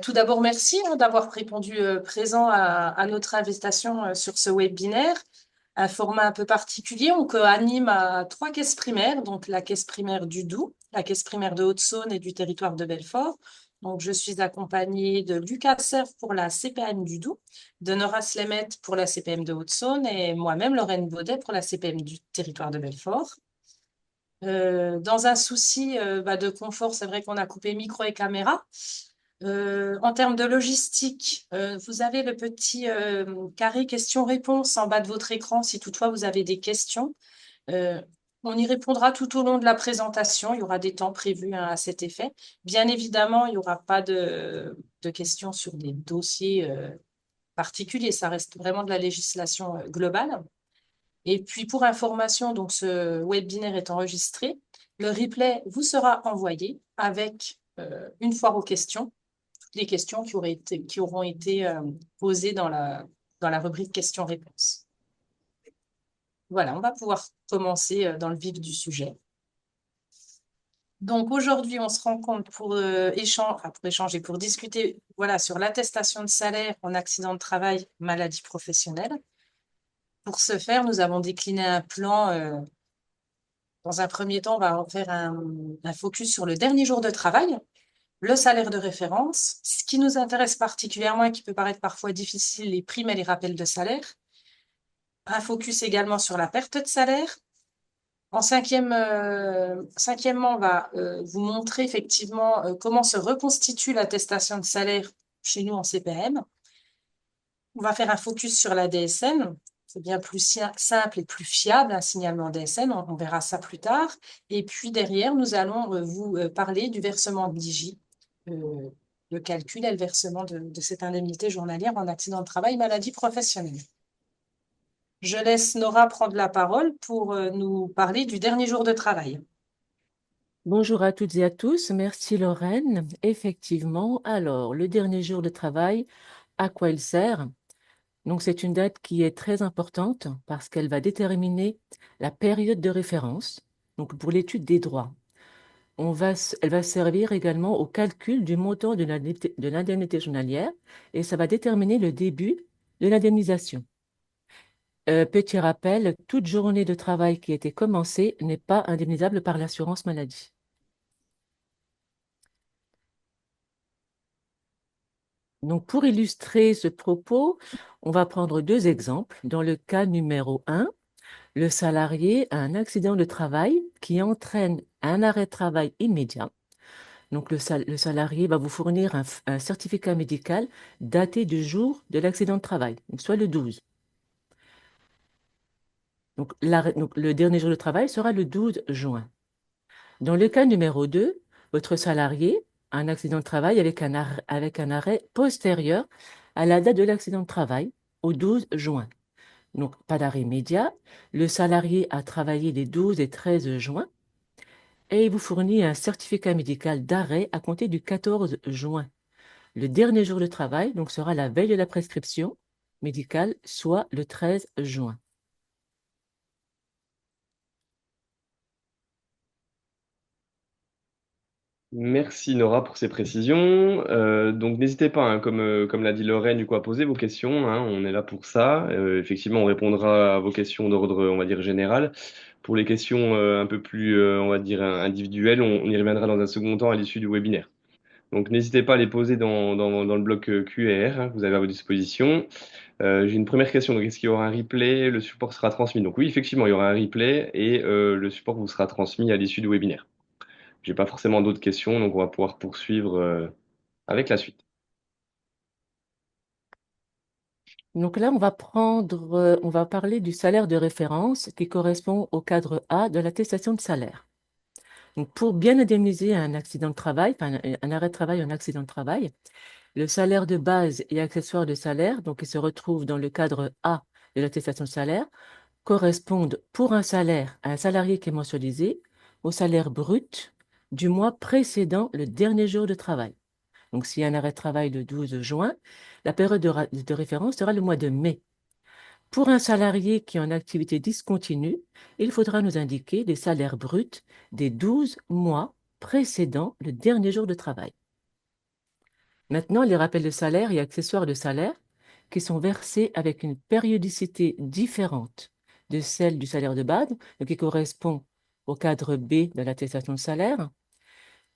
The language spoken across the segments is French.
Tout d'abord, merci d'avoir répondu présent à notre invitation sur ce webinaire. Un format un peu particulier, on co-anime à 3 caisses primaires, donc la caisse primaire du Doubs, la caisse primaire de Haute-Saône et du territoire de Belfort. Donc, je suis accompagnée de Lucas Serve pour la CPM du Doubs, de Nora Slemet pour la CPM de Haute-Saône et moi-même, Lorraine Baudet, pour la CPM du territoire de Belfort. Dans un souci de confort, c'est vrai qu'on a coupé micro et caméra. En termes de logistique, vous avez le petit carré questions-réponses en bas de votre écran si toutefois vous avez des questions. Euh, on y répondra tout au long de la présentation. Il y aura des temps prévus à cet effet. Bien évidemment, il n'y aura pas de questions sur des dossiers particuliers. Ça reste vraiment de la législation globale. Et puis pour information, donc ce webinaire est enregistré. Le replay vous sera envoyé avec une foire aux questions, toutes les questions qui auront été posées dans la rubrique questions-réponses. Voilà, on va pouvoir commencer dans le vif du sujet. Donc aujourd'hui, on se rencontre pour échanger, pour discuter voilà, sur l'attestation de salaire en accident de travail, maladie professionnelle. Pour ce faire, nous avons décliné un plan. Dans un premier temps, on va faire un focus sur le dernier jour de travail, le salaire de référence. Ce qui nous intéresse particulièrement et qui peut paraître parfois difficile, les primes et les rappels de salaire. Un focus également sur la perte de salaire. Cinquièmement, on va vous montrer effectivement comment se reconstitue l'attestation de salaire chez nous en CPM. On va faire un focus sur la DSN. C'est bien plus simple et plus fiable, un signalement DSN. On verra ça plus tard. Et puis derrière, nous allons vous parler du versement de l'IJ, le calcul et le versement de cette indemnité journalière en accident de travail, maladie professionnelle. Je laisse Nora prendre la parole pour nous parler du dernier jour de travail. Bonjour à toutes et à tous. Merci Lorraine. Effectivement, alors, le dernier jour de travail, à quoi il sert? Donc, c'est une date qui est très importante parce qu'elle va déterminer la période de référence, donc pour l'étude des droits. Elle va servir également au calcul du montant de l'indemnité journalière et ça va déterminer le début de l'indemnisation. Petit rappel, toute journée de travail qui a été commencée n'est pas indemnisable par l'assurance maladie. Donc, pour illustrer ce propos, on va prendre 2 exemples. Dans le cas numéro 1, le salarié a un accident de travail qui entraîne un arrêt de travail immédiat. Donc, le salarié va vous fournir un certificat médical daté du jour de l'accident de travail, donc soit le 12. Donc, le dernier jour de travail sera le 12 juin. Dans le cas numéro 2, votre salarié a un accident de travail avec un arrêt postérieur à la date de l'accident de travail, au 12 juin. Donc, pas d'arrêt immédiat. Le salarié a travaillé les 12 et 13 juin et il vous fournit un certificat médical d'arrêt à compter du 14 juin. Le dernier jour de travail donc, sera la veille de la prescription médicale, soit le 13 juin. Merci Nora pour ces précisions. Donc n'hésitez pas, hein, comme l'a dit Lorraine, du coup, à poser vos questions, hein, on est là pour ça. Effectivement, on répondra à vos questions d'ordre, on va dire, général. Pour les questions un peu plus, on va dire, individuelles, on y reviendra dans un second temps à l'issue du webinaire. Donc n'hésitez pas à les poser dans le bloc QR, hein, que vous avez à votre disposition. J'ai une première question. Donc est-ce qu'il y aura un replay? Le support sera transmis. Donc oui, effectivement, il y aura un replay et le support vous sera transmis à l'issue du webinaire. J'ai pas forcément d'autres questions, donc on va pouvoir poursuivre avec la suite. Donc là, on va parler du salaire de référence qui correspond au cadre A de l'attestation de salaire. Donc pour bien indemniser un accident de travail, enfin un arrêt de travail, un accident de travail, le salaire de base et accessoire de salaire, donc qui se retrouve dans le cadre A de l'attestation de salaire, correspondent pour un salaire à un salarié qui est mensualisé au salaire brut du mois précédant le dernier jour de travail. Donc s'il y a un arrêt de travail le 12 juin, la période de référence sera le mois de mai. Pour un salarié qui est en activité discontinue, il faudra nous indiquer les salaires bruts des 12 mois précédant le dernier jour de travail. Maintenant, les rappels de salaire et accessoires de salaire qui sont versés avec une périodicité différente de celle du salaire de base, donc qui correspond au cadre B de l'attestation de salaire,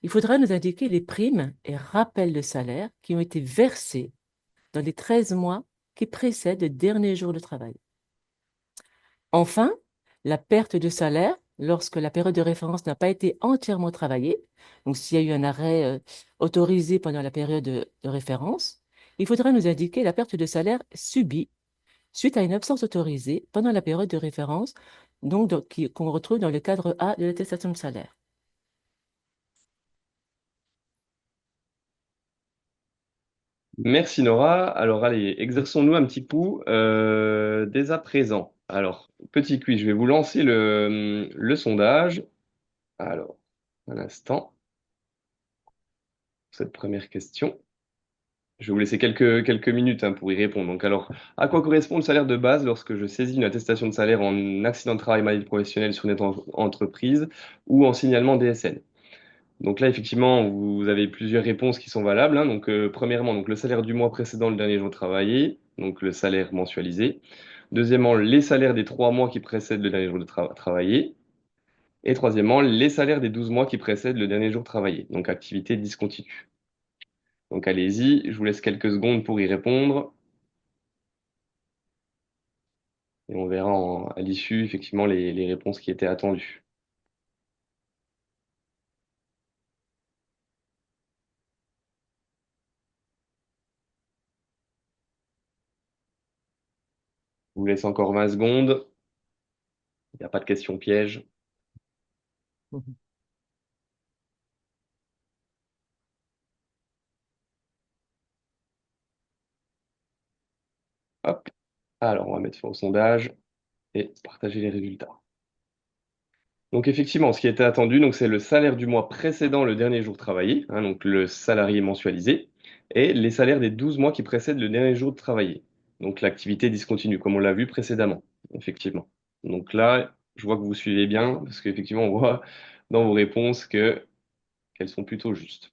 il faudra nous indiquer les primes et rappels de salaire qui ont été versés dans les 13 mois qui précèdent le dernier jour de travail. Enfin, la perte de salaire lorsque la période de référence n'a pas été entièrement travaillée, donc s'il y a eu un arrêt autorisé pendant la période de référence, il faudra nous indiquer la perte de salaire subie suite à une absence autorisée pendant la période de référence, donc qu'on retrouve dans le cadre A de l'attestation de salaire. Merci Nora. Alors allez, exerçons-nous un petit coup dès à présent. Alors, petit quiz, je vais vous lancer le sondage. Alors, un instant, cette première question. Je vais vous laisser quelques minutes pour y répondre. Donc alors, à quoi correspond le salaire de base lorsque je saisis une attestation de salaire en accident de travail, maladie professionnelle sur une entreprise ou en signalement DSN? Donc là, effectivement, vous avez plusieurs réponses qui sont valables. Donc, premièrement, donc le salaire du mois précédent le dernier jour travaillé, donc le salaire mensualisé. Deuxièmement, les salaires des 3 mois qui précèdent le dernier jour de travaillé. Et troisièmement, les salaires des 12 mois qui précèdent le dernier jour travaillé, donc activité discontinue. Donc allez-y, je vous laisse quelques secondes pour y répondre et on verra à l'issue effectivement les réponses qui étaient attendues. Je vous laisse encore 20 secondes, il n'y a pas de question piège. Mhm. Hop, alors on va mettre fin au sondage et partager les résultats. Donc effectivement, ce qui était attendu, donc c'est le salaire du mois précédent le dernier jour travaillé, donc le salarié mensualisé, et les salaires des 12 mois qui précèdent le dernier jour de travaillé. Donc l'activité discontinue, comme on l'a vu précédemment, effectivement. Donc là, je vois que vous suivez bien, parce qu'effectivement, on voit dans vos réponses qu'elles sont plutôt justes.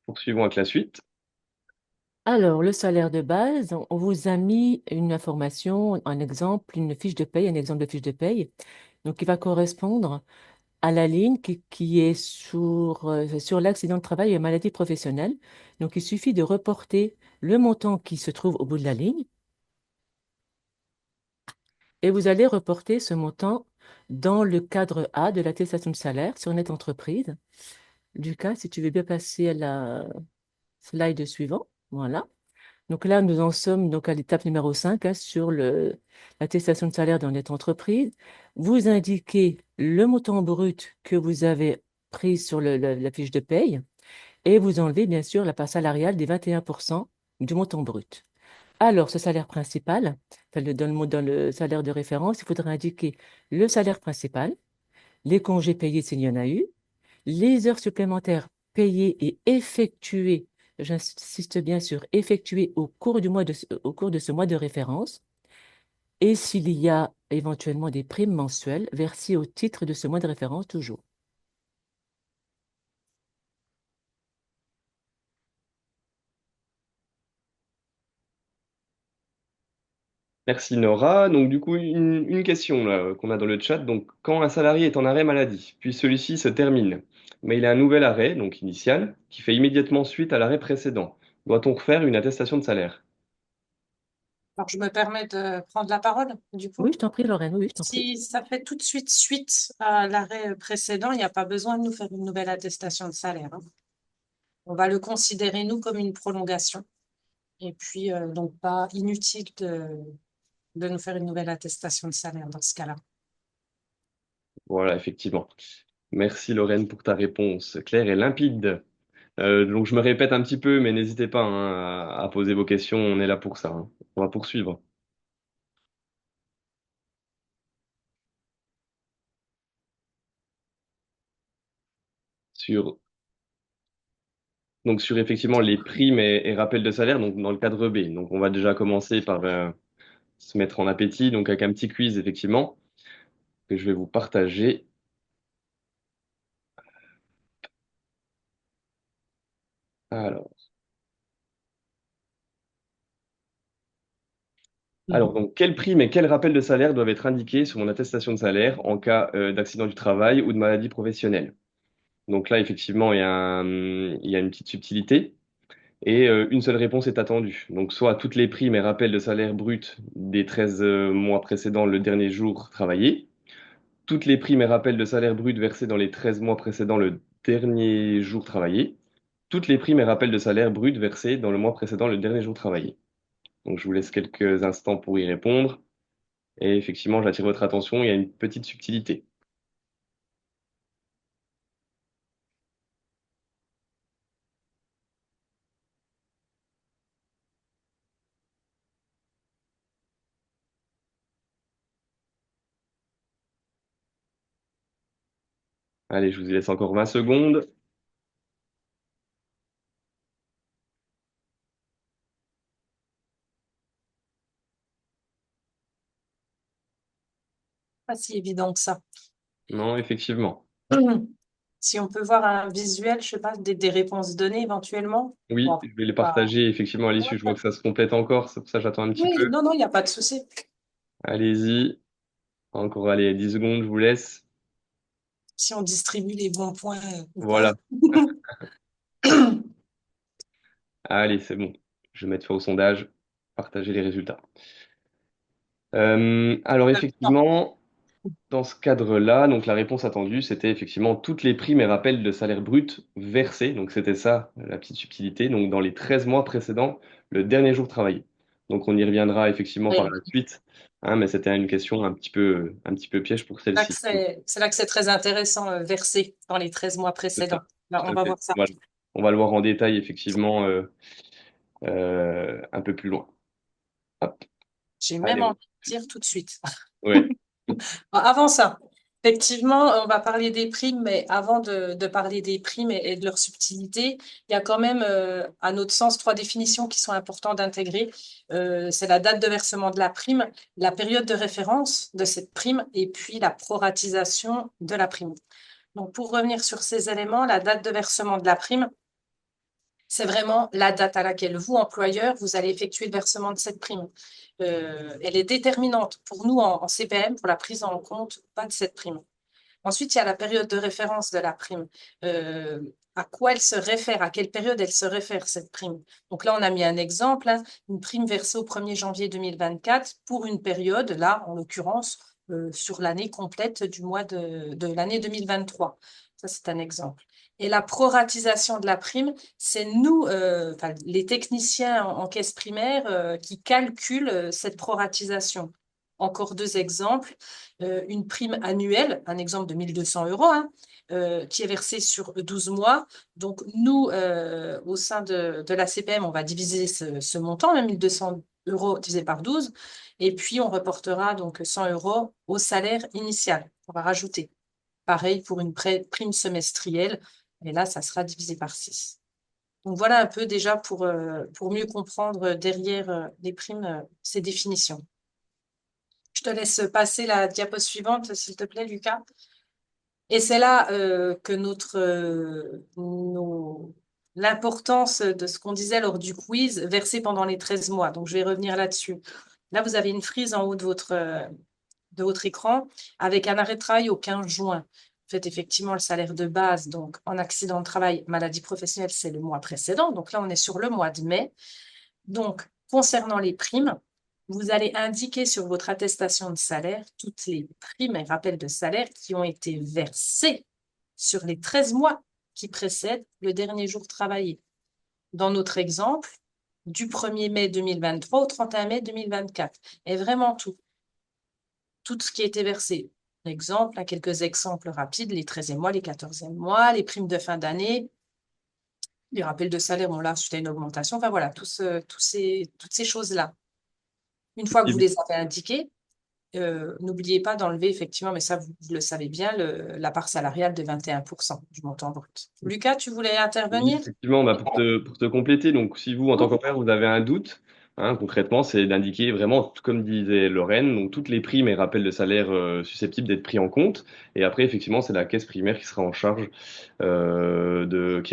Poursuivons avec la suite. Alors, le salaire de base, on vous a mis une information, un exemple, une fiche de paye, un exemple de fiche de paye, donc qui va correspondre à la ligne qui est sur l'accident de travail et maladie professionnelle. Donc, il suffit de reporter le montant qui se trouve au bout de la ligne et vous allez reporter ce montant dans le cadre A de l'attestation de salaire sur Net Entreprise. Lucas, si tu veux bien passer à la slide suivante. Voilà. Donc là, nous en sommes donc à l'étape numéro 5 sur l'attestation de salaire dans Net Entreprise. Vous indiquez le montant brut que vous avez pris sur la fiche de paye et vous enlevez bien sûr la part salariale des 21% du montant brut. Alors, ce salaire principal, dans le salaire de référence, il faudra indiquer le salaire principal, les congés payés s'il y en a eu, les heures supplémentaires payées et effectuées, j'insiste bien sur effectuées au cours de ce mois de référence, et s'il y a éventuellement des primes mensuelles versées au titre de ce mois de référence toujours. Merci Nora. Donc du coup, une question là, qu'on a dans le chat. Donc quand un salarié est en arrêt maladie, puis celui-ci se termine, mais il a un nouvel arrêt, donc initial, qui fait immédiatement suite à l'arrêt précédent, doit-on refaire une attestation de salaire? Alors, je me permets de prendre la parole, du Oui, coup. je t'en prie, Lorraine, oui, je t'en prie. Si ça fait tout de suite suite à l'arrêt précédent, il n'y a pas besoin de nous faire une nouvelle attestation de salaire, hein. On va le considérer, nous, comme une prolongation. Et puis, donc, pas inutile de nous faire une nouvelle attestation de salaire dans ce cas-là. Voilà, effectivement. Merci Lorraine pour ta réponse claire et limpide. Donc je me répète un petit peu, mais n'hésitez pas à poser vos questions, on est là pour ça. On va poursuivre. Sur, donc sur effectivement les primes et rappels de salaire, donc dans le cadre B. Donc on va déjà commencer par se mettre en appétit, donc avec un petit quiz effectivement, que je vais vous partager. Alors, Mhm. donc, quelles primes et quels rappels de salaire doivent être indiqués sur mon attestation de salaire en cas d'accident du travail ou de maladie professionnelle? Donc là, effectivement, il y a une petite subtilité et une seule réponse est attendue. Donc, soit toutes les primes et rappels de salaire brut des 13 mois précédant le dernier jour travaillé, toutes les primes et rappels de salaire brut versés dans les 13 mois précédant le dernier jour travaillé, toutes les primes et rappels de salaire brut versés dans le mois précédent le dernier jour travaillé. Donc, je vous laisse quelques instants pour y répondre. Et effectivement, j'attire votre attention, il y a une petite subtilité. Allez, je vous y laisse encore 20 secondes. Pas si évident que ça. Non, effectivement. Si on peut voir un visuel, je sais pas, des réponses données éventuellement. Oui, Bon, je vais les pas- partager effectivement à l'issue. Je vois que ça se complète encore, c'est pour ça que j'attends un petit Oui, peu. non, non, il n'y a pas de souci. Allez-y. Encore, allez, 10 secondes, je vous laisse. Si on distribue les bons points ou pas. Voilà. Allez, c'est bon. Je vais mettre fin au sondage, partager les résultats. Alors Non. effectivement, dans ce cadre-là, donc la réponse attendue, c'était effectivement toutes les primes et rappels de salaire brut versés. Donc c'était ça, la petite subtilité. Donc dans les 13 mois précédents, le dernier jour travaillé. Donc on y reviendra effectivement par Oui. la suite, hein, mais c'était une question un petit peu piège pour Là que celle-ci. c'est là que c'est très intéressant, versé dans les 13 mois C'est ça, précédents. Là, tout on à va fait. voir ça. Voilà. On va le voir en détail effectivement un peu plus loin. Hop, J'ai même allez, envie de dire tout de suite. ouais. Avant ça, effectivement, on va parler des primes, mais avant de parler des primes et de leur subtilité, il y a quand même, à notre sens, trois définitions qui sont importantes d'intégrer. C'est la date de versement de la prime, la période de référence de cette prime et puis la proratisation de la prime. Donc, pour revenir sur ces éléments, la date de versement de la prime, c'est vraiment la date à laquelle vous, employeur, vous allez effectuer le versement de cette prime. Elle est déterminante pour nous en CPM pour la prise en compte pas de cette prime. Ensuite, il y a la période de référence de la prime. Euh, à quoi elle se réfère, à quelle période elle se réfère, cette prime. Donc là, on a mis un exemple, hein, une prime versée au 1er janvier 2024 pour une période, là, en l'occurrence, sur l'année complète du mois de l'année 2023. Ça, c'est un exemple. Et la proratisation de la prime, c'est nous, enfin, les techniciens en caisse primaire, qui calculent cette proratisation. Encore deux exemples. Une prime annuelle, un exemple de 1 200 euros, hein, qui est versée sur 12 mois. Donc, nous, au sein de la CPM, on va diviser ce montant, 1 200 euros divisé par 12, et puis on reportera donc 100 euros au salaire initial. On va rajouter. Pareil pour une prime semestrielle, et là, ça sera divisé par 6. Donc, voilà un peu déjà pour mieux comprendre derrière les primes, ces définitions. Je te laisse passer la diapo suivante, s'il te plaît, Lucas. Et c'est là que l'importance de ce qu'on disait lors du quiz versé pendant les 13 mois. Donc, je vais revenir là-dessus. Là, vous avez une frise en haut de votre écran avec un arrêt de travail au 15 juin. Vous faites effectivement le salaire de base. Donc, en accident de travail, maladie professionnelle, c'est le mois précédent. Donc là, on est sur le mois de mai. Donc, concernant les primes, vous allez indiquer sur votre attestation de salaire toutes les primes et rappels de salaire qui ont été versés sur les 13 mois qui précèdent le dernier jour travaillé. Dans notre exemple, du 1er mai 2023 au 31 mai 2024. Et vraiment tout. Tout ce qui a été versé. Exemple, à quelques exemples rapides, les 13e mois, les 14e mois, les primes de fin d'année, les rappels de salaire, bon là, suite à une augmentation. Enfin voilà, toutes ces choses-là. Une fois que vous les avez indiquées, n'oubliez pas d'enlever effectivement, mais ça, vous le savez bien, la part salariale de 21% du montant brut. Lucas, tu voulais Oui, intervenir? effectivement, bah, pour te compléter, donc si vous, en tant qu'employeur, vous avez un doute, Hein, concrètement, c'est d'indiquer vraiment, comme disait Lorraine, donc toutes les primes et rappels de salaire susceptibles d'être pris en compte. Et après, effectivement, c'est la caisse primaire qui sera en charge qui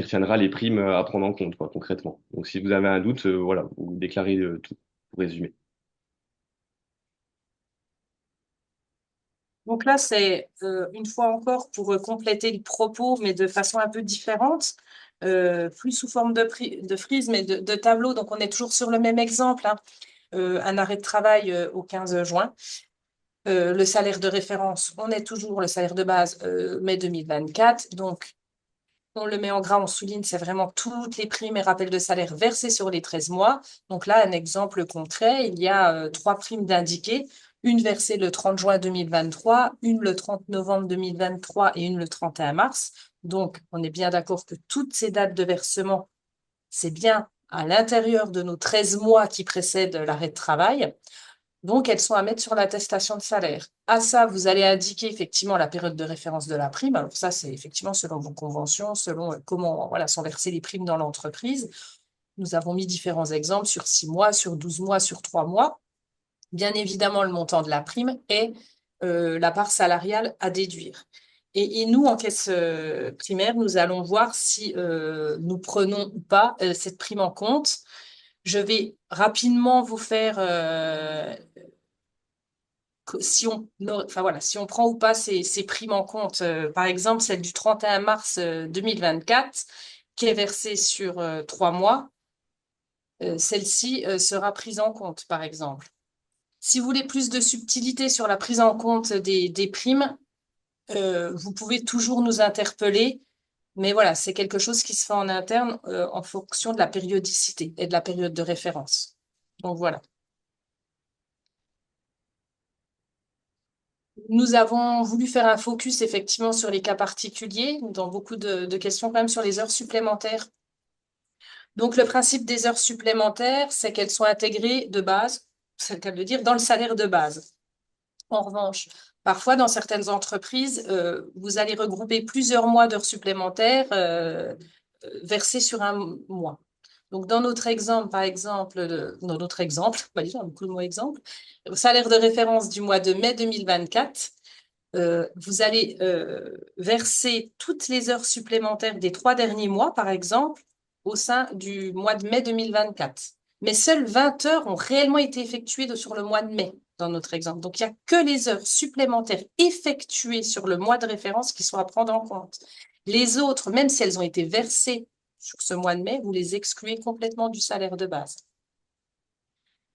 retiendra les primes à prendre en compte, quoi, concrètement. Donc, si vous avez un doute, voilà, vous déclarez tout, pour résumer. Donc là, c'est une fois encore pour compléter le propos, mais de façon un peu différente, plus sous forme de frise, mais de tableau. Donc on est toujours sur le même exemple, hein. Un arrêt de travail au 15 juin. Le salaire de référence, on est toujours le salaire de base mai 2024. Donc on le met en gras, on souligne, c'est vraiment toutes les primes et rappels de salaire versés sur les 13 mois. Donc là, un exemple concret, il y a trois primes d'indiquer, une versée le 30 juin 2023, une le 30 novembre 2023 et une le 31 mars. Donc, on est bien d'accord que toutes ces dates de versement, c'est bien à l'intérieur de nos 13 mois qui précèdent l'arrêt de travail. Donc, elles sont à mettre sur l'attestation de salaire. À ça, vous allez indiquer effectivement la période de référence de la prime. Alors ça, c'est effectivement selon vos conventions, selon comment voilà, sont versées les primes dans l'entreprise. Nous avons mis différents exemples sur 6 mois, sur 12 mois, sur 3 mois. Bien évidemment, le montant de la prime est la part salariale à déduire. Et nous, en caisse primaire, nous allons voir si nous prenons ou pas cette prime en compte. Je vais rapidement vous faire si on, enfin voilà, si on prend ou pas ces primes en compte, par exemple celle du 31 mars 2024, qui est versée sur 3 mois, celle-ci sera prise en compte, par exemple. Si vous voulez plus de subtilité sur la prise en compte des primes, vous pouvez toujours nous interpeller, mais voilà, c'est quelque chose qui se fait en interne en fonction de la périodicité et de la période de référence. Donc voilà. Nous avons voulu faire un focus effectivement sur les cas particuliers, dans beaucoup de questions quand même sur les heures supplémentaires. Donc le principe des heures supplémentaires, c'est qu'elles sont intégrées de base, c'est le cas de le dire, dans le salaire de base. En revanche, parfois dans certaines entreprises, vous allez regrouper plusieurs mois d'heures supplémentaires versées sur un mois. Donc dans notre exemple, par exemple, dans notre exemple, bah, déjà, beaucoup de mots exemple, salaire de référence du mois de mai 2024, vous allez verser toutes les heures supplémentaires des 3 derniers mois, par exemple, au sein du mois de mai 2024. Mais seules 20 heures ont réellement été effectuées sur le mois de mai, dans notre exemple. Donc, il n'y a que les heures supplémentaires effectuées sur le mois de référence qui sont à prendre en compte. Les autres, même si elles ont été versées sur ce mois de mai, vous les excluez complètement du salaire de base.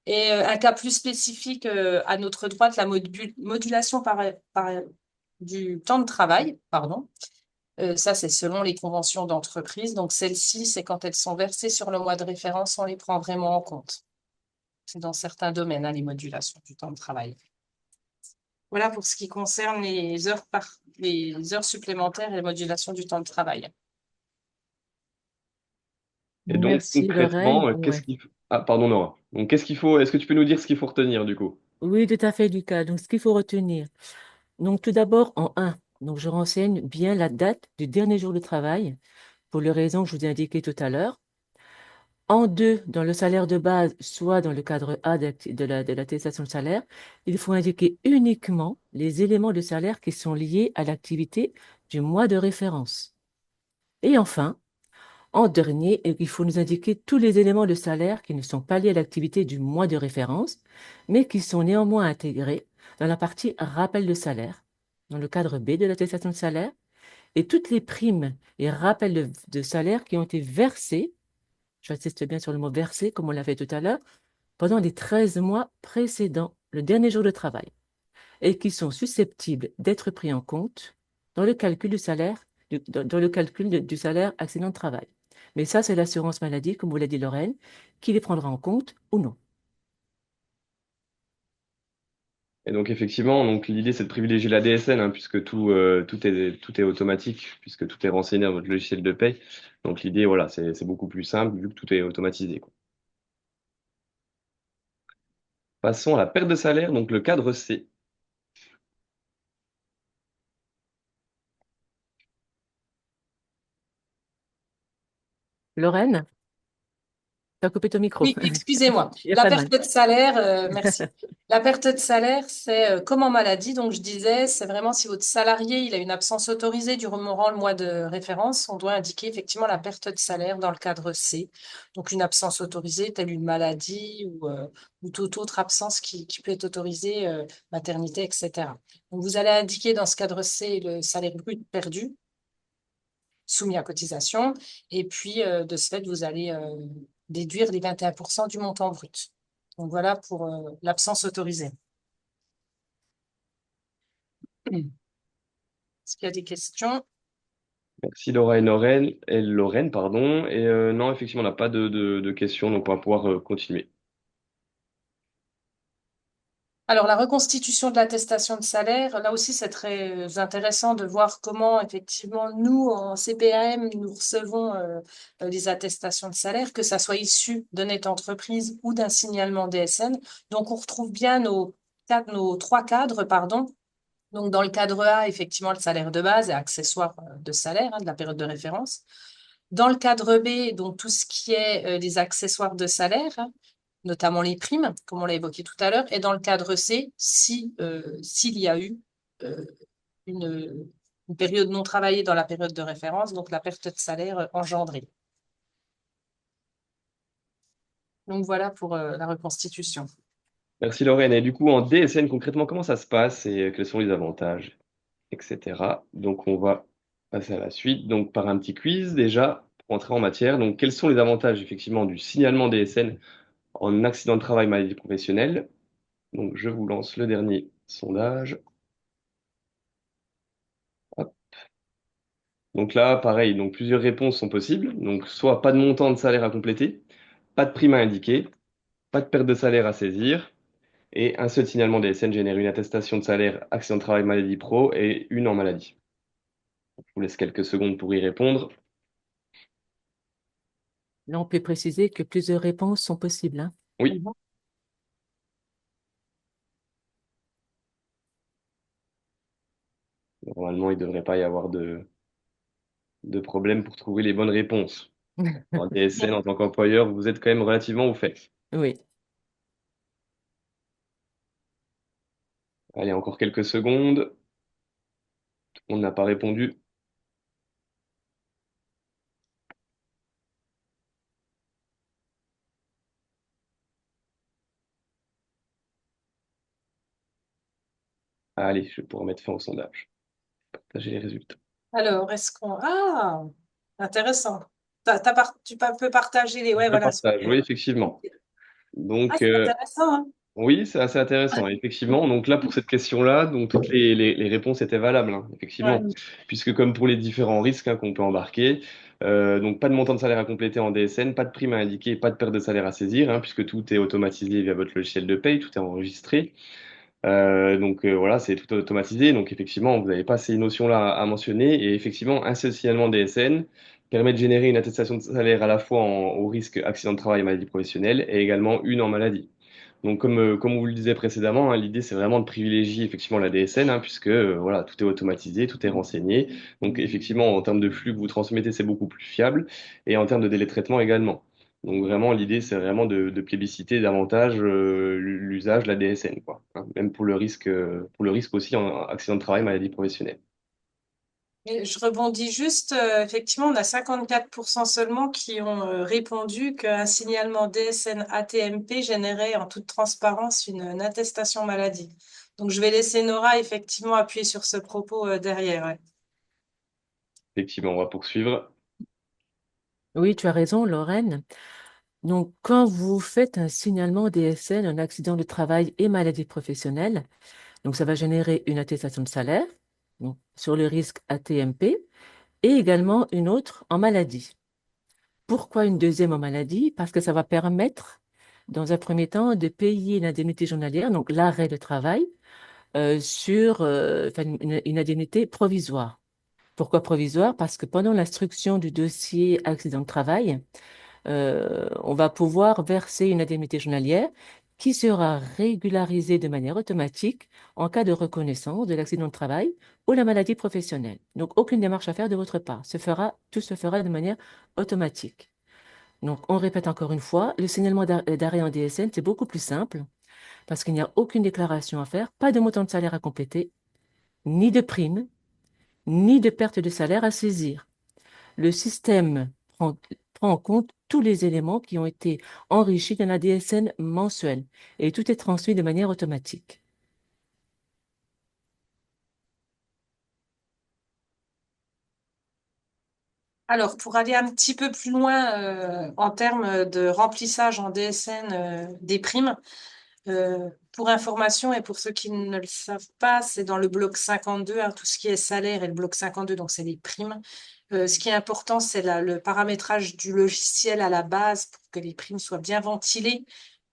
Et un cas plus spécifique à notre droite, la modulation du temps de travail, pardon. Ça, c'est selon les conventions d'entreprise. Donc, celles-ci, c'est quand elles sont versées sur le mois de référence, on les prend vraiment en compte. C'est dans certains domaines, hein, les modulations du temps de travail. Voilà pour ce qui concerne les heures supplémentaires et les modulations du temps de travail. Et donc, Merci Lorraine. concrètement, qu'est-ce Ouais. qu'il faut... Ah, pardon, Nora. Donc, qu'est-ce qu'il faut... Est-ce que tu peux nous dire ce qu'il faut retenir, du coup? Oui, tout à fait, Lucas. Donc, ce qu'il faut retenir. Donc, tout d'abord, en un, donc je renseigne bien la date du dernier jour de travail pour les raisons que je vous ai indiquées tout à l'heure. En deux, dans le salaire de base, soit dans le cadre A de l'attestation de salaire, il faut indiquer uniquement les éléments de salaire qui sont liés à l'activité du mois de référence. Et enfin, en dernier, il faut nous indiquer tous les éléments de salaire qui ne sont pas liés à l'activité du mois de référence, mais qui sont néanmoins intégrés dans la partie rappel de salaire, dans le cadre B de l'attestation de salaire, et toutes les primes et rappels de salaire qui ont été versés, j'insiste bien sur le mot versé, comme on l'a fait tout à l'heure, pendant les 13 mois précédant le dernier jour de travail, et qui sont susceptibles d'être pris en compte dans le calcul du salaire, dans le calcul du salaire accident de travail. Mais ça, c'est l'assurance maladie, comme vous l'a dit Lorraine, qui les prendra en compte ou non. Et donc, effectivement, donc, l'idée, c'est de privilégier la DSN, hein, puisque tout est automatique, puisque tout est renseigné dans votre logiciel de paie. Donc, l'idée, voilà, c'est beaucoup plus simple, vu que tout est automatisé, quoi. Passons à la perte de salaire, donc le cadre C. Lorraine? Tu as coupé ton micro. Oui, excusez-moi. Il n'y a La pas de mal. perte de salaire, merci. La perte de salaire, c'est comme en maladie. Donc, je disais, c'est vraiment si votre salarié il a une absence autorisée durant le mois de référence, on doit indiquer effectivement la perte de salaire dans le cadre C. Donc, une absence autorisée, telle une maladie ou toute autre absence qui peut être autorisée, maternité, etc. Donc, vous allez indiquer dans ce cadre C le salaire brut perdu soumis à cotisation. Et puis, de ce fait, vous allez déduire les 21% du montant brut. Donc, voilà pour l'absence autorisée. Est-ce qu'il y a des questions? Merci Laura et Lorraine, pardon. Et non, effectivement, on n'a pas de questions, donc on va pouvoir continuer. Alors, la reconstitution de l'attestation de salaire, là aussi, c'est très intéressant de voir comment, effectivement, nous, en CPAM, nous recevons les attestations de salaire, que ça soit issu de notre entreprise ou d'un signalement DSN. Donc, on retrouve bien nos trois cadres, pardon. Donc, dans le cadre A, effectivement, le salaire de base et accessoire de salaire, de la période de référence. Dans le cadre B, donc tout ce qui est les accessoires de salaire, notamment les primes, comme on l'a évoqué tout à l'heure. Et dans le cadre C, s'il y a eu euh, une, une période non travaillée dans la période de référence, donc la perte de salaire engendrée. Donc, voilà pour la reconstitution. Merci Lorraine. Et du coup, en DSN, concrètement, comment ça se passe et quels sont les avantages, etc. Donc, on va passer à la suite. Donc, par un petit quiz déjà, pour entrer en matière. Donc, quels sont les avantages, effectivement, du signalement DSN en accident de travail, maladie professionnelle? Donc, je vous lance le dernier sondage. Hop. Donc là, pareil, donc plusieurs réponses sont possibles. Donc, soit pas de montant de salaire à compléter, pas de prime à indiquer, pas de perte de salaire à saisir, et un seul signalement DSN génère une attestation de salaire, accident de travail, maladie pro et une en maladie. Je vous laisse quelques secondes pour y répondre. Là, on peut préciser que plusieurs réponses sont possibles, hein. Oui, Mhm. normalement, il ne devrait pas y avoir de problème pour trouver les bonnes réponses. En DSN, en tant qu'employeur, vous êtes quand même relativement au fait. Oui. Allez, encore quelques secondes. On n'a pas répondu. Allez, je vais pouvoir mettre fin au sondage. Partager les résultats. Alors, est-ce qu'on... Ah, intéressant. Peux partager les... Ouais, Je voilà. partage, oui, effectivement. Ah, Donc, c'est intéressant, hein. oui, c'est assez intéressant, effectivement. Donc là, pour cette question-là, donc toutes les réponses étaient valables, hein, effectivement, Ouais. puisque comme pour les différents risques qu'on peut embarquer, donc pas de montant de salaire à compléter en DSN, pas de prime à indiquer, pas de perte de salaire à saisir, hein, puisque tout est automatisé via votre logiciel de paye, tout est enregistré. Voilà, c'est tout automatisé. Donc effectivement, vous n'avez pas ces notions-là à mentionner. Et effectivement, un seul signalement DSN permet de générer une attestation de salaire à la fois au risque accident de travail et maladie professionnelle et également une en maladie. Donc comme vous le disiez précédemment, hein, l'idée c'est vraiment de privilégier effectivement la DSN, hein, puisque voilà, tout est automatisé, tout est renseigné. Donc effectivement, en termes de flux que vous transmettez, c'est beaucoup plus fiable. Et en termes de délai de traitement également. Donc vraiment, l'idée, c'est vraiment de plébisciter davantage l'usage de la DSN, quoi. Hein, même pour le risque aussi en accident de travail, maladie professionnelle. Et je rebondis juste, effectivement, on a 54% seulement qui ont répondu qu'un signalement DSN ATMP générait en toute transparence une attestation maladie. Donc, je vais laisser Nora effectivement appuyer sur ce propos derrière. Ouais. Effectivement, on va poursuivre. Oui, tu as raison, Lorraine. Donc, quand vous faites un signalement DSN, un accident de travail et maladie professionnelle, donc ça va générer une attestation de salaire, donc, sur le risque ATMP, et également une autre en maladie. Pourquoi une deuxième en maladie? Parce que ça va permettre, dans un premier temps, de payer l'indemnité journalière, donc l'arrêt de travail, enfin, une indemnité provisoire. Pourquoi provisoire? Parce que pendant l'instruction du dossier accident de travail, on va pouvoir verser une indemnité journalière qui sera régularisée de manière automatique en cas de reconnaissance de l'accident de travail ou la maladie professionnelle. Donc, aucune démarche à faire de votre part. Tout se fera de manière automatique. Donc, on répète encore une fois, le signalement d'arrêt en DSN, c'est beaucoup plus simple parce qu'il n'y a aucune déclaration à faire, pas de montant de salaire à compléter, ni de prime, ni de perte de salaire à saisir. Le système prend en compte tous les éléments qui ont été enrichis dans la DSN mensuelle et tout est transmis de manière automatique. Alors, pour aller un petit peu plus loin en termes de remplissage en DSN des primes, pour information et pour ceux qui ne le savent pas, c'est dans le bloc 52, hein, tout ce qui est salaire et le bloc 52, donc c'est les primes. Ce qui est important, c'est le paramétrage du logiciel à la base pour que les primes soient bien ventilées,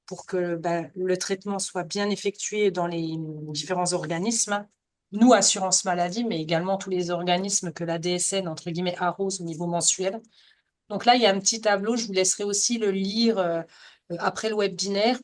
pour que le traitement soit bien effectué dans les différents organismes. Nous, assurance maladie, mais également tous les organismes que la DSN, entre guillemets, arrose au niveau mensuel. Donc là, il y a un petit tableau, je vous laisserai aussi le lire après le webinaire.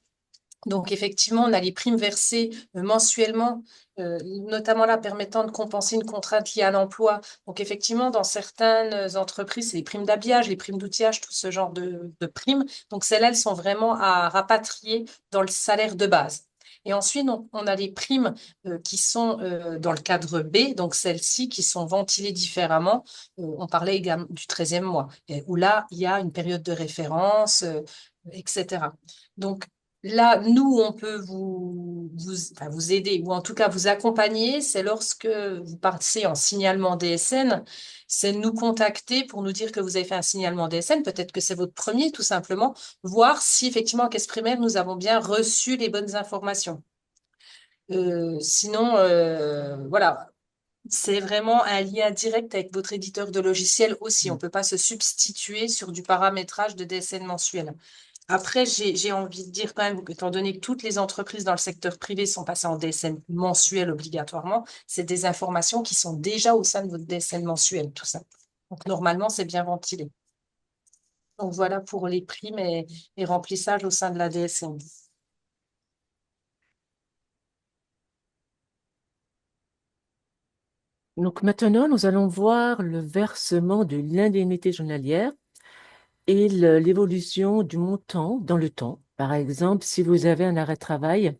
Donc, effectivement, on a les primes versées mensuellement, notamment là permettant de compenser une contrainte liée à l'emploi. Donc, effectivement, dans certaines entreprises, c'est les primes d'habillage, les primes d'outillage, tout ce genre de primes. Donc, celles-là, elles sont vraiment à rapatrier dans le salaire de base. Et ensuite, on a les primes qui sont dans le cadre B, donc celles-ci qui sont ventilées différemment. On parlait également du 13e mois, où là, il y a une période de référence, etc. Donc, là, nous, on peut enfin, vous aider ou en tout cas vous accompagner. C'est lorsque vous partez en signalement DSN, c'est de nous contacter pour nous dire que vous avez fait un signalement DSN. Peut-être que c'est votre premier, tout simplement, voir si effectivement en caisse primaire, nous avons bien reçu les bonnes informations. Sinon, voilà, c'est vraiment un lien direct avec votre éditeur de logiciel aussi. On ne peut pas se substituer sur du paramétrage de DSN mensuel. Après, j'ai envie de dire quand même, étant donné que toutes les entreprises dans le secteur privé sont passées en DSN mensuel obligatoirement, c'est des informations qui sont déjà au sein de votre DSN mensuel, tout ça. Donc, normalement, c'est bien ventilé. Donc, voilà pour les primes et remplissages au sein de la DSN. Donc maintenant, nous allons voir le versement de l'indemnité journalière et l'évolution du montant dans le temps. Par exemple, si vous avez un arrêt de travail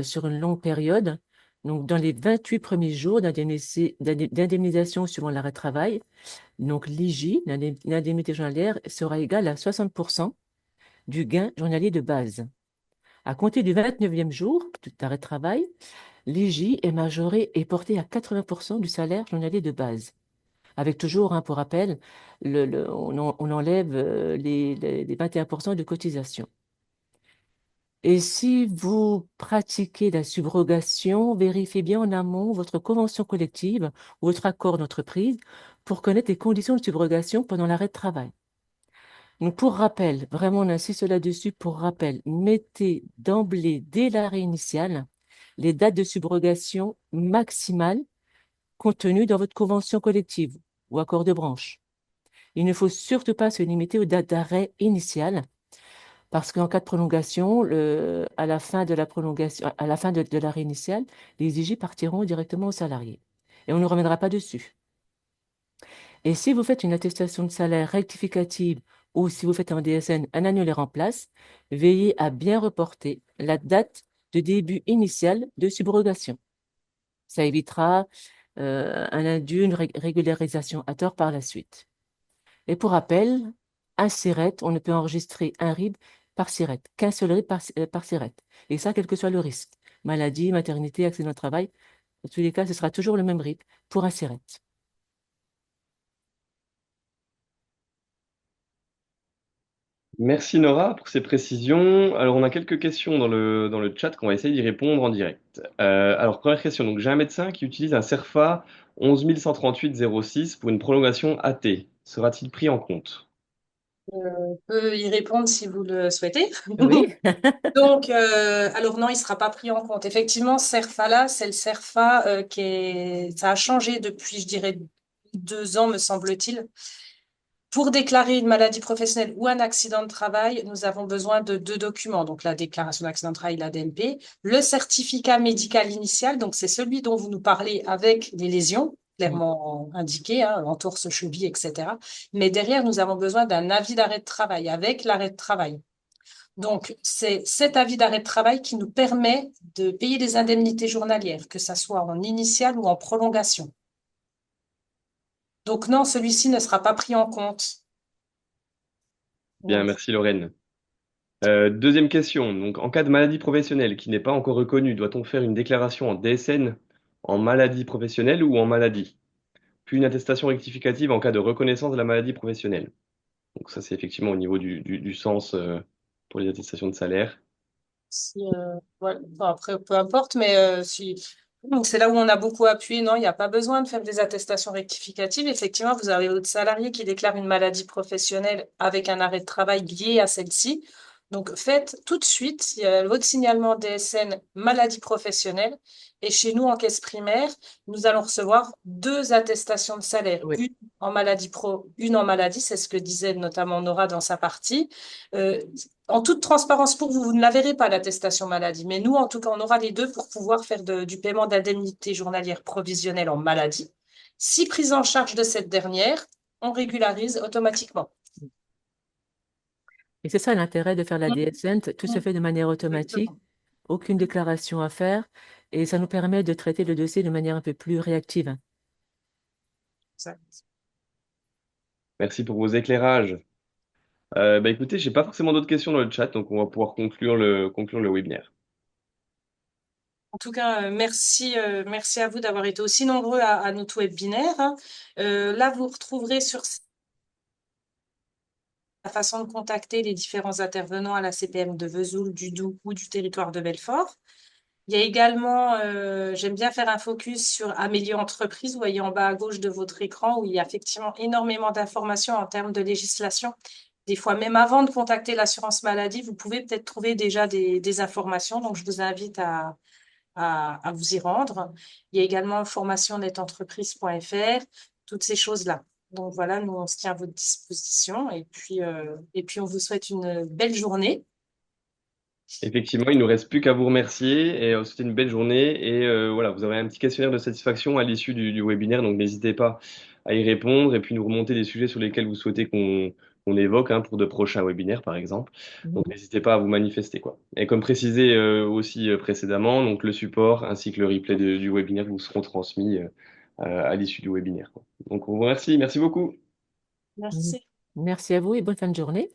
sur une longue période, donc dans les 28 premiers jours d'indemnisation suivant l'arrêt de travail, donc l'IJ, l'indemnité journalière, sera égale à 60% du gain journalier de base. À compter du 29e jour d'arrêt de travail, l'IJ est majoré et porté à 80% du salaire journalier de base. Avec toujours, hein, pour rappel, on enlève les 21% de cotisation. Et si vous pratiquez la subrogation, vérifiez bien en amont votre convention collective ou votre accord d'entreprise pour connaître les conditions de subrogation pendant l'arrêt de travail. Donc, pour rappel, vraiment, on insiste là-dessus, pour rappel, mettez d'emblée, dès l'arrêt initial, les dates de subrogation maximales contenues dans votre convention collective ou accord de branche. Il ne faut surtout pas se limiter aux dates d'arrêt initiales parce qu'en cas de prolongation, à la fin de la prolongation, à la fin de l'arrêt initial, les IJ partiront directement aux salariés et on ne reviendra pas dessus. Et si vous faites une attestation de salaire rectificative ou si vous faites un DSN, un annulaire en place, veillez à bien reporter la date de début initial de subrogation. Ça évitera un indu, une régularisation à tort par la suite. Et pour rappel, un SIRET, on ne peut enregistrer un RIB par SIRET, qu'un seul RIB par SIRET. Et ça, quel que soit le risque. Maladie, maternité, accident de travail, dans tous les cas, ce sera toujours le même RIB pour un SIRET. Merci Nora pour ces précisions. Alors, on a quelques questions dans le chat qu'on va essayer d'y répondre en direct. Alors, première question. Donc, j'ai un médecin qui utilise un CERFA 11138-06 pour une prolongation AT. Sera-t-il pris en compte? On peut y répondre si vous le souhaitez. Oui. Donc, alors non, il ne sera pas pris en compte. Effectivement, CERFA là, c'est le CERFA ça a changé depuis, je dirais, 2 ans, me semble-t-il. Pour déclarer une maladie professionnelle ou un accident de travail, nous avons besoin de 2 documents. Donc, la déclaration d'accident de travail, la DNP, le certificat médical initial, donc c'est celui dont vous nous parlez avec les lésions, Mm. clairement indiqué, hein, entorse, cheville, etc. Mais derrière, nous avons besoin d'un avis d'arrêt de travail avec l'arrêt de travail. Donc, c'est cet avis d'arrêt de travail qui nous permet de payer des indemnités journalières, que ça soit en initial ou en prolongation. Donc, non, celui-ci ne sera pas pris en compte. Bien, Donc, merci Lorraine. Deuxième question. Donc, en cas de maladie professionnelle qui n'est pas encore reconnue, doit-on faire une déclaration en DSN, en maladie professionnelle ou en maladie? Puis une attestation rectificative en cas de reconnaissance de la maladie professionnelle. Donc ça, c'est effectivement au niveau du sens pour les attestations de salaire. si, ouais, enfin, après, peu importe, mais si. Donc, c'est là où on a beaucoup appuyé. Non, il n'y a pas besoin de faire des attestations rectificatives. Effectivement, vous avez votre salarié qui déclare une maladie professionnelle avec un arrêt de travail lié à celle-ci. Donc, faites tout de suite votre signalement DSN maladie professionnelle. Et chez nous, en caisse primaire, nous allons recevoir deux attestations de salaire. Oui. Une en maladie pro, une en maladie. C'est ce que disait notamment Nora dans sa partie. Euh, En toute transparence pour vous, vous ne la verrez pas, l'attestation maladie. Mais nous, en tout cas, on aura les deux pour pouvoir faire du paiement d'indemnité journalière provisionnelle en maladie. Si prise en charge de cette dernière, on régularise automatiquement. Et c'est ça l'intérêt de faire la DSN. Tout se Mm. fait de manière automatique, Exactement. aucune déclaration à faire, et ça nous permet de traiter le dossier de manière un peu plus réactive. Exact. Merci pour vos éclairages. Bah écoutez, j'ai pas forcément d'autres questions dans le chat, donc on va pouvoir conclure le webinaire. En tout cas, merci à vous d'avoir été aussi nombreux à notre webinaire, hein. Là, vous retrouverez sur la façon de contacter les différents intervenants à la CPM de Vesoul, du Doubs ou du territoire de Belfort. Il y a également, j'aime bien faire un focus sur Amélie Entreprise, vous voyez en bas à gauche de votre écran, où il y a effectivement énormément d'informations en termes de législation. Des fois, même avant de contacter l'assurance maladie, vous pouvez peut-être trouver déjà des informations. Donc, je vous invite à vous y rendre. Il y a également formationnetentreprise.fr, toutes ces choses-là. Donc, voilà, nous, on se tient à votre disposition. Et puis on vous souhaite une belle journée. Effectivement, il ne nous reste plus qu'à vous remercier et c'était une belle journée. Et voilà, vous aurez un petit questionnaire de satisfaction à l'issue du webinaire, donc n'hésitez pas à y répondre et puis nous remonter des sujets sur lesquels vous souhaitez qu'on évoque hein, pour de prochains webinaires, par exemple. Mhm. Donc n'hésitez pas à vous manifester, quoi. Et comme précisé aussi précédemment, donc le support ainsi que le replay du webinaire vous seront transmis à l'issue du webinaire, quoi. Donc on vous remercie, merci beaucoup. Mhm. Merci. Merci à vous et bonne fin de journée.